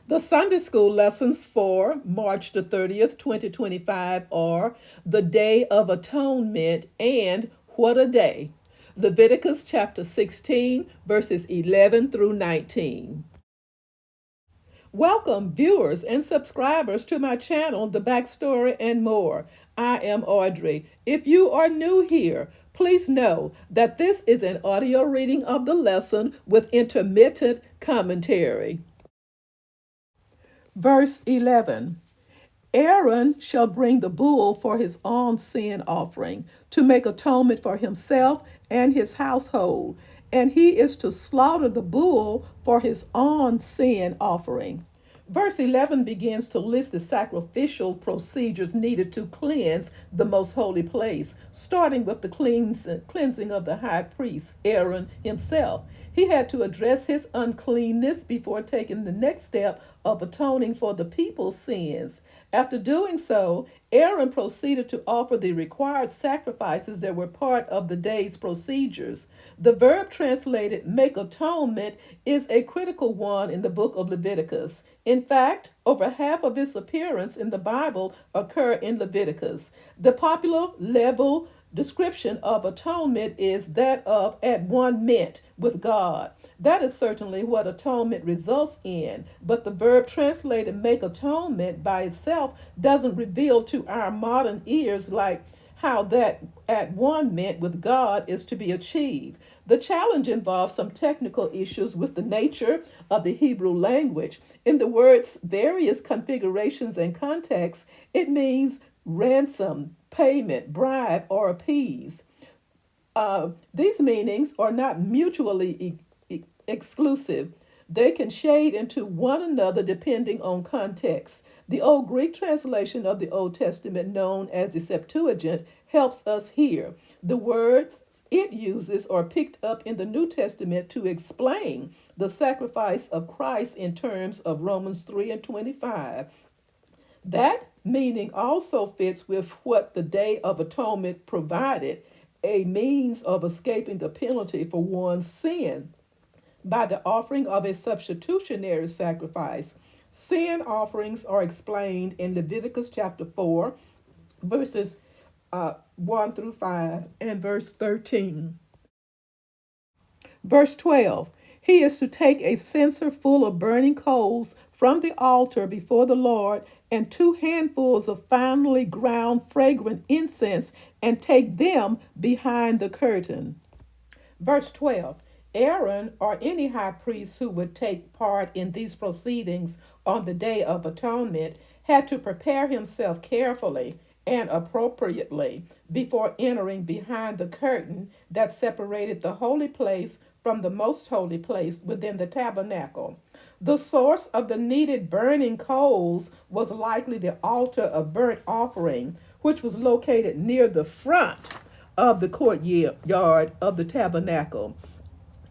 The Sunday school lessons for March the 30th, 2025 are the Day of Atonement and What a Day. Leviticus chapter 16, verses 11 through 19. Welcome, viewers and subscribers, to my channel, The Backstory and More. I am Audrey. If you are new here, please know that this is an audio reading of the lesson with intermittent commentary. Verse 11. Aaron shall bring the bull for his own sin offering to make atonement for himself and his household, and he is to slaughter the bull for his own sin offering. Verse 11 begins to list the sacrificial procedures needed to cleanse the most holy place, starting with the cleansing of the high priest, Aaron himself. He had to address his uncleanness before taking the next step of atoning for the people's sins. After doing so, Aaron proceeded to offer the required sacrifices that were part of the day's procedures. The verb translated make atonement is a critical one in the book of Leviticus. In fact, over half of its appearance in the Bible occur in Leviticus. The popular level description of atonement is that of at one meant with God. That is certainly what atonement results in, but the verb translated make atonement by itself doesn't reveal to our modern ears like how that at one meant with God is to be achieved. The challenge involves some technical issues with the nature of the Hebrew language. In the word's various configurations and contexts, it means ransom, payment, bribe, or appease. These meanings are not mutually exclusive. They can shade into one another depending on context. The Old Greek translation of the Old Testament, known as the Septuagint, helps us here. The words it uses are picked up in the New Testament to explain the sacrifice of Christ in terms of Romans 3 and 25. That meaning also fits with what the Day of Atonement provided, a means of escaping the penalty for one's sin by the offering of a substitutionary sacrifice. Sin offerings are explained in Leviticus chapter 4, verses 1 through 5, and verse 13. Verse 12. He is to take a censer full of burning coals from the altar before the Lord, and 2 handfuls of finely ground fragrant incense, and take them behind the curtain. Verse 12. Aaron, or any high priest who would take part in these proceedings on the Day of Atonement, had to prepare himself carefully and appropriately before entering behind the curtain that separated the holy place from the most holy place within the tabernacle. The source of the needed burning coals was likely the altar of burnt offering, which was located near the front of the courtyard of the tabernacle.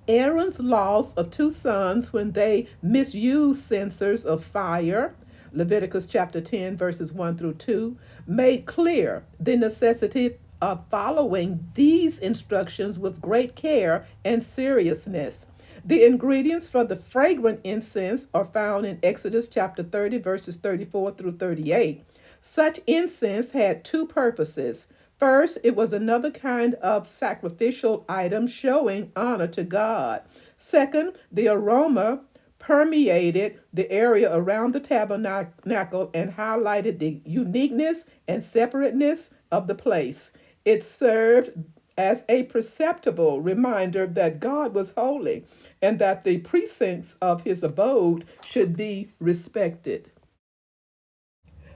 Aaron's loss of 2 sons when they misused censers of fire, Leviticus chapter 10, verses 1 through 2, made clear the necessity of following these instructions with great care and seriousness. The ingredients for the fragrant incense are found in Exodus chapter 30, verses 34 through 38. Such incense had 2 purposes. First, it was another kind of sacrificial item showing honor to God. Second, the aroma permeated the area around the tabernacle and highlighted the uniqueness and separateness of the place. It served as a perceptible reminder that God was holy and that the precincts of his abode should be respected.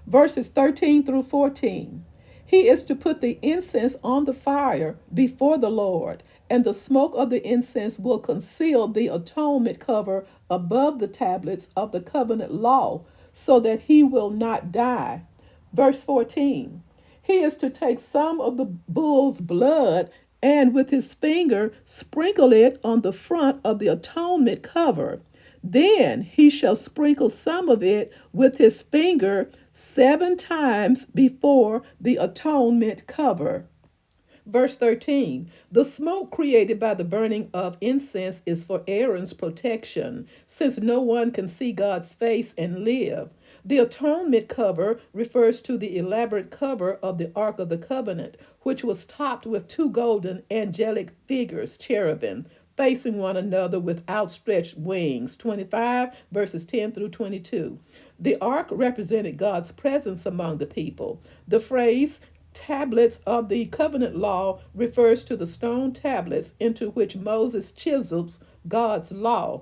Verses 13 through 14. He is to put the incense on the fire before the Lord, and the smoke of the incense will conceal the atonement cover above the tablets of the covenant law, so that he will not die. Verse 14. He is to take some of the bull's blood and with his finger sprinkle it on the front of the atonement cover. Then he shall sprinkle some of it with his finger 7 times before the atonement cover. Verse 13, the smoke created by the burning of incense is for Aaron's protection, since no one can see God's face and live. The atonement cover refers to the elaborate cover of the Ark of the Covenant, which was topped with two golden angelic figures, cherubim, facing one another with outstretched wings. 25 verses 10 through 22. The ark represented God's presence among the people. The phrase tablets of the covenant law refers to the stone tablets into which Moses chiseled God's law,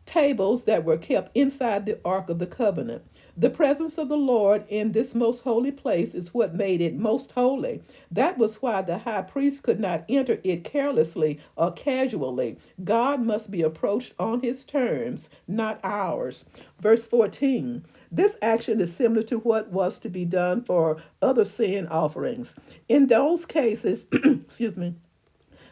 tables that were kept inside the Ark of the Covenant. The presence of the Lord in this most holy place is what made it most holy. That was why the high priest could not enter it carelessly or casually. God must be approached on his terms, not ours. Verse 14. This action is similar to what was to be done for other sin offerings. In those cases, excuse me,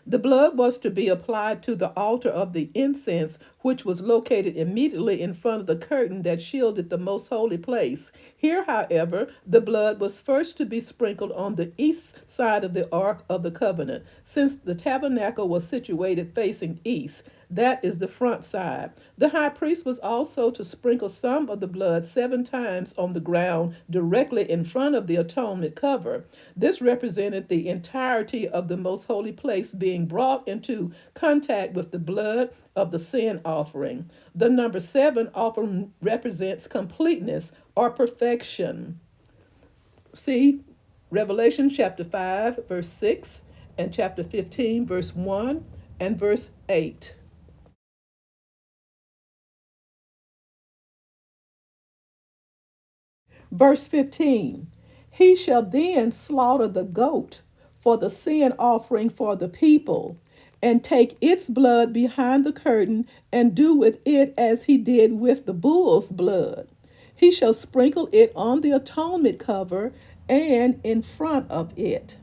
the blood was to be applied to the altar of the incense, which was located immediately in front of the curtain that shielded the most holy place. Here, however, the blood was first to be sprinkled on the east side of the Ark of the Covenant, since the tabernacle was situated facing east. That is the front side. The high priest was also to sprinkle some of the blood 7 times on the ground directly in front of the atonement cover. This represented the entirety of the most holy place being brought into contact with the blood of the sin offering. The number 7 often represents completeness or perfection. See Revelation chapter 5, verse 6, and chapter 15, verse 1 and verse 8. Verse 15, he shall then slaughter the goat for the sin offering for the people, and take its blood behind the curtain, and do with it as he did with the bull's blood. He shall sprinkle it on the atonement cover and in front of it.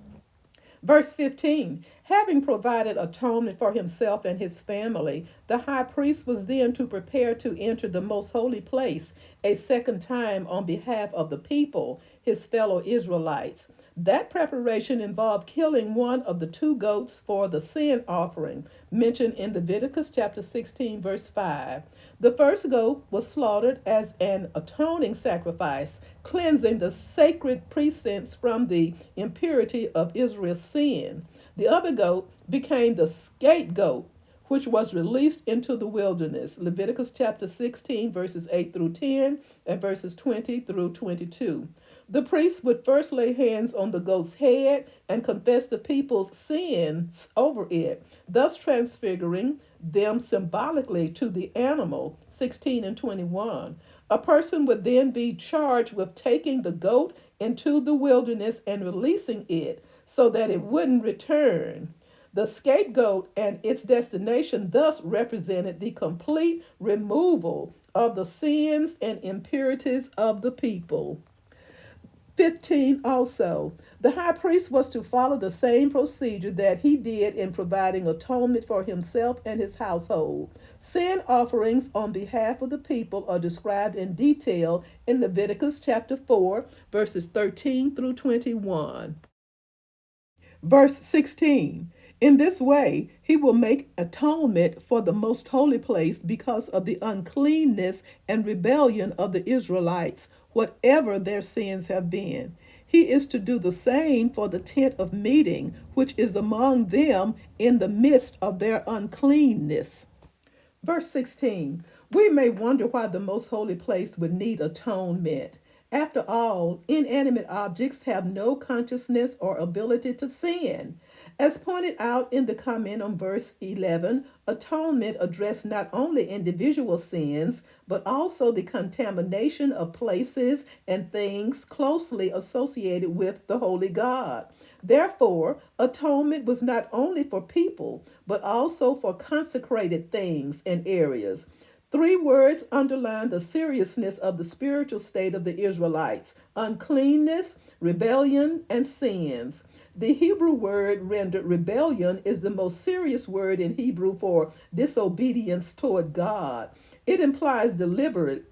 Verse 15, having provided atonement for himself and his family, the high priest was then to prepare to enter the most holy place a second time on behalf of the people, his fellow Israelites. That preparation involved killing one of the two goats for the sin offering, mentioned in Leviticus chapter 16, verse 5. The first goat was slaughtered as an atoning sacrifice, cleansing the sacred precincts from the impurity of Israel's sin. The other goat became the scapegoat, which was released into the wilderness. Leviticus chapter 16, verses 8 through 10, and verses 20 through 22. The priest would first lay hands on the goat's head and confess the people's sins over it, thus transfiguring them symbolically to the animal. 16 and 21. A person would then be charged with taking the goat into the wilderness and releasing it so that it wouldn't return. The scapegoat and its destination thus represented the complete removal of the sins and impurities of the people. 15 also, the high priest was to follow the same procedure that he did in providing atonement for himself and his household. Sin offerings on behalf of the people are described in detail in Leviticus chapter 4, verses 13 through 21. Verse 16. In this way, he will make atonement for the most holy place because of the uncleanness and rebellion of the Israelites, whatever their sins have been. He is to do the same for the tent of meeting, which is among them in the midst of their uncleanness. Verse 16. We may wonder why the most holy place would need atonement. After all, inanimate objects have no consciousness or ability to sin. As pointed out in the comment on verse 11, atonement addressed not only individual sins, but also the contamination of places and things closely associated with the holy God. Therefore, atonement was not only for people, but also for consecrated things and areas. 3 words underline the seriousness of the spiritual state of the Israelites: uncleanness, rebellion, and sins. The Hebrew word rendered rebellion is the most serious word in Hebrew for disobedience toward God. It implies deliberate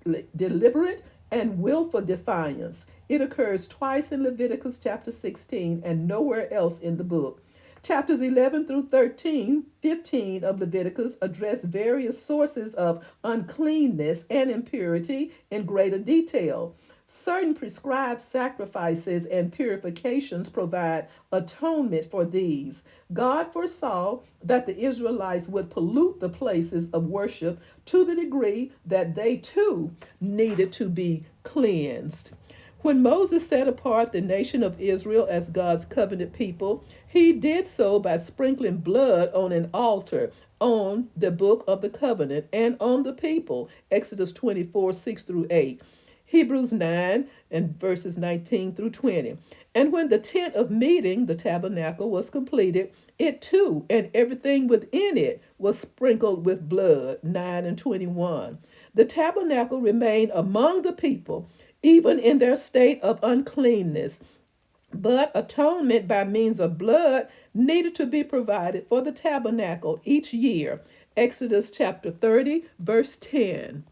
and willful defiance. It occurs twice in Leviticus chapter 16 and nowhere else in the book. Chapters 11 through 15 of Leviticus address various sources of uncleanness and impurity in greater detail. Certain prescribed sacrifices and purifications provide atonement for these. God foresaw that the Israelites would pollute the places of worship to the degree that they too needed to be cleansed. When Moses set apart the nation of Israel as God's covenant people, he did so by sprinkling blood on an altar on the book of the covenant and on the people. Exodus 24 6 through 8. Hebrews 9 and verses 19 through 20. And when the tent of meeting, the tabernacle, was completed, it too and everything within it was sprinkled with blood. 9 and 21. The tabernacle remained among the people, even in their state of uncleanness. But atonement by means of blood needed to be provided for the tabernacle each year. Exodus chapter 30, verse 10.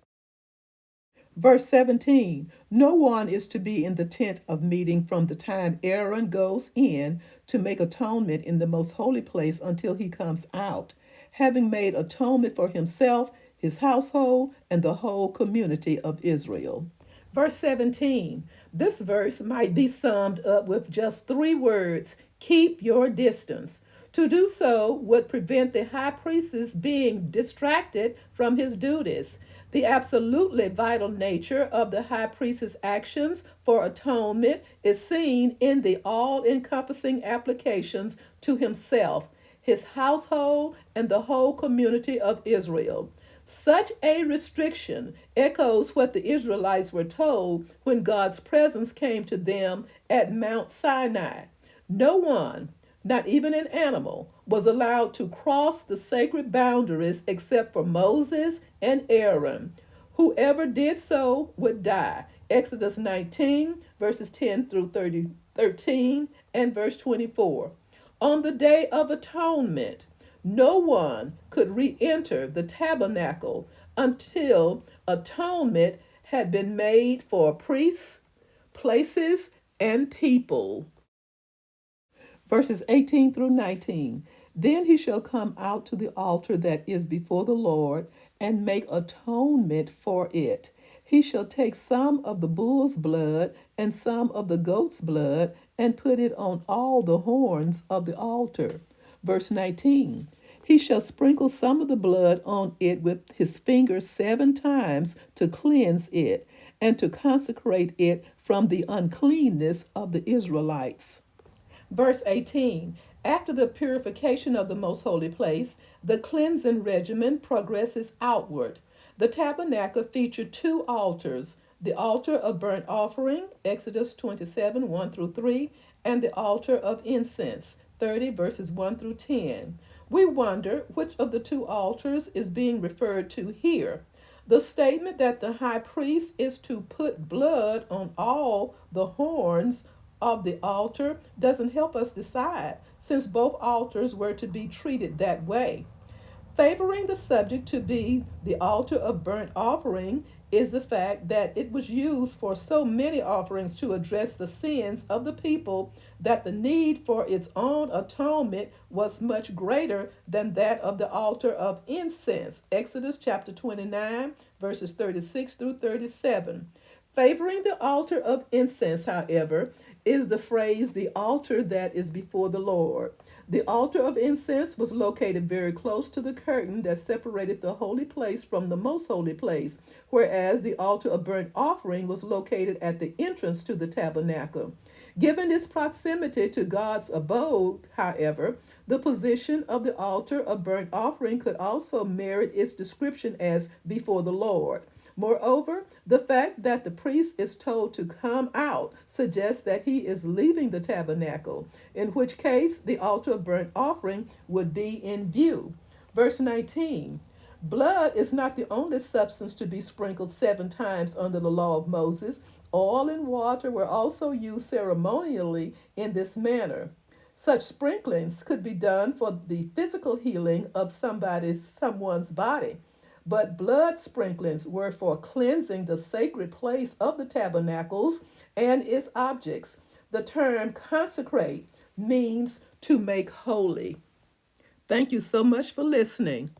Verse 17. No one is to be in the tent of meeting from the time Aaron goes in to make atonement in the most holy place until he comes out, having made atonement for himself, his household, and the whole community of Israel. Verse 17. This verse might be summed up with just three words: keep your distance. To do so would prevent the high priest being distracted from his duties. The absolutely vital nature of the high priest's actions for atonement is seen in the all encompassing applications to himself, his household, and the whole community of Israel. Such a restriction echoes what the Israelites were told when God's presence came to them at Mount Sinai. No one, not even an animal, was allowed to cross the sacred boundaries except for Moses and Aaron. Whoever did so would die. Exodus 19, verses 10 through 13, and verse 24. On the Day of Atonement, no one could re enter the tabernacle until atonement had been made for priests, places, and people. Verses 18 through 19. Then he shall come out to the altar that is before the Lord and make atonement for it. He shall take some of the bull's blood and some of the goat's blood and put it on all the horns of the altar. Verse 19. He shall sprinkle some of the blood on it with his finger 7 times to cleanse it and to consecrate it from the uncleanness of the Israelites. Verse 18. After the purification of the most holy place, the cleansing regimen progresses outward. The tabernacle featured 2 altars: the altar of burnt offering, Exodus 27 1 through 3, and the altar of incense, 30 verses 1 through 10. We wonder which of the 2 altars is being referred to here. The statement that the high priest is to put blood on all the horns of the altar doesn't help us decide, since both altars were to be treated that way. Favoring the subject to be the altar of burnt offering is the fact that it was used for so many offerings to address the sins of the people that the need for its own atonement was much greater than that of the altar of incense. Exodus chapter 29, verses 36 through 37. Favoring the altar of incense, however, is the phrase the altar that is before the Lord. The altar of incense was located very close to the curtain that separated the holy place from the most holy place, whereas the altar of burnt offering was located at the entrance to the tabernacle. Given its proximity to God's abode, however, the position of the altar of burnt offering could also merit its description as before the Lord. Moreover, the fact that the priest is told to come out suggests that he is leaving the tabernacle, in which case the altar of burnt offering would be in view. Verse 19. Blood is not the only substance to be sprinkled 7 times under the law of Moses. Oil and water were also used ceremonially in this manner. Such sprinklings could be done for the physical healing of someone's body, but blood sprinklings were for cleansing the sacred place of the tabernacles and its objects. The term consecrate means to make holy. Thank you so much for listening.